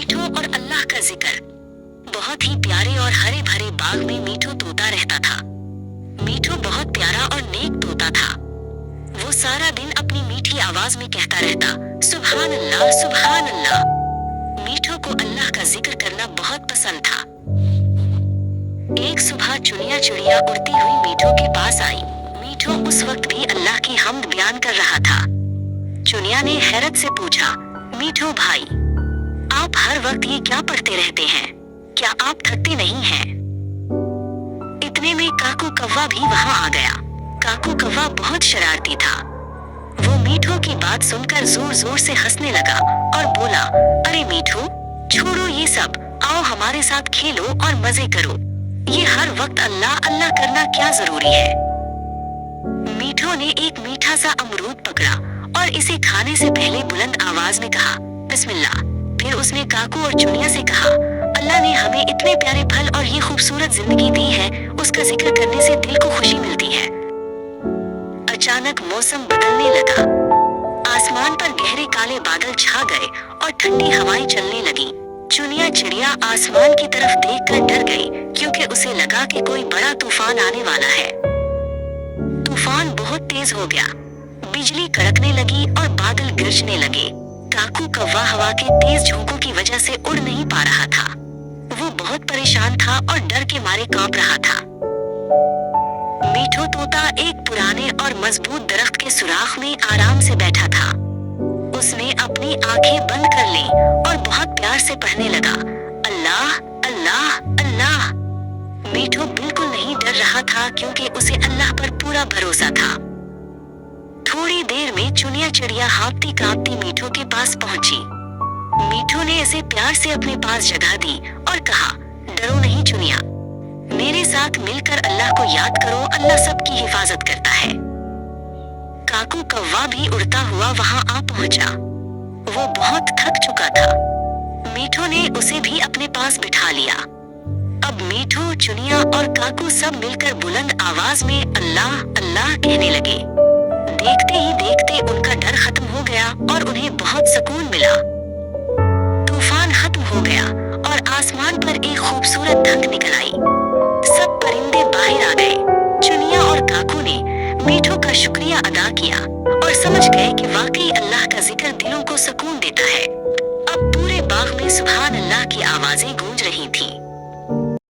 میٹھو اور اللہ کا ذکر۔ بہت ہی پیارے اور ہرے بھرے باغ میں میٹھو طوطا رہتا تھا۔ میٹھو بہت پیارا اور نیک طوطا تھا۔ وہ سارا دن اپنی میٹھی آواز میں کہتا رہتا، سبحان اللہ سبحان اللہ۔ میٹھو کو اللہ کا ذکر کرنا بہت پسند تھا۔ ایک صبح چنیا چڑیا اڑتی ہوئی میٹھو کے پاس آئی۔ میٹھو اس وقت بھی اللہ کی حمد بیان کر رہا تھا۔ چنیا نے حیرت سے پوچھا، میٹھو بھائی، آپ ہر وقت یہ کیا پڑھتے رہتے ہیں؟ کیا آپ تھکتے نہیں ہیں؟ اتنے میں کاکو کوا بھی وہاں آ گیا۔ کاکو کوا بہت شرارتی تھا۔ وہ میٹھو کی بات سن کر زور زور سے ہنسنے لگا اور بولا، ارے میٹھو، چھوڑو یہ سب، آؤ ہمارے ساتھ کھیلو اور مزے کرو۔ یہ ہر وقت اللہ اللہ کرنا کیا ضروری ہے؟ میٹھو نے ایک میٹھا سا امرود پکڑا اور اسے کھانے سے پہلے بلند آواز میں کہا، بسم اللہ۔ پھر اس نے کاکو اور چڑیا سے کہا، اللہ نے ہمیں اتنے پیارے پھل اور یہ خوبصورت زندگی دی ہے، اس کا ذکر کرنے سے دل کو خوشی ملتی ہے۔ اچانک موسم بدلنے لگا۔ آسمان پر گہرے کالے بادل چھا گئے اور ٹھنڈی ہوائیں چلنے لگیں۔ چنیا چڑیا آسمان کی طرف دیکھ کر ڈر گئی کیونکہ اسے لگا کہ کوئی بڑا طوفان آنے والا ہے۔ طوفان بہت تیز ہو گیا۔ بجلی کڑکنے لگی اور بادل گرجنے لگے۔ کاکو کوا ہوا کے تیز جھونکوں کی وجہ سے اڑ نہیں پا رہا تھا۔ وہ بہت پریشان تھا اور ڈر کے مارے کانپ رہا تھا۔ میٹھو طوطا ایک پرانے اور مضبوط درخت کے سوراخ میں آرام سے بیٹھا تھا۔ اس نے اپنی آنکھیں بند کر لیں اور بہت پیار سے پڑھنے لگا، اللہ اللہ اللہ۔ میٹھو بالکل نہیں ڈر رہا تھا کیونکہ اسے اللہ پر پورا بھروسہ تھا۔ تھوڑی دیر میں چنیا چڑیا ہانپتی کانپتی میٹھو کے پاس پہنچی۔ میٹھو نے اسے پیار سے اپنے پاس جگہ دی اور کہا، ڈرو نہیں چنیا، میرے ساتھ مل کر اللہ کو یاد کرو، اللہ سب کی حفاظت کرتا ہے۔ کاکو کوا بھی اڑتا ہوا وہاں آ پہنچا۔ وہ بہت تھک چکا تھا۔ میٹھو نے اسے بھی اپنے پاس بٹھا لیا۔ اب میٹھو، چنیا اور کاکو سب مل کر بلند آواز میں اللہ اللہ کہنے لگے۔ دیکھتے ہی دیکھتے ان کا ڈر ختم ہو گیا اور انہیں بہت سکون ملا۔ طوفان ختم ہو گیا اور آسمان پر ایک خوبصورت دھند نکل آئی۔ سب پرندے باہر آ گئے۔ چنیا اور کاکو نے میٹھو کا شکریہ ادا کیا اور سمجھ گئے کہ واقعی اللہ کا ذکر دلوں کو سکون دیتا ہے۔ اب پورے باغ میں سبحان اللہ کی آوازیں گونج رہی تھیں۔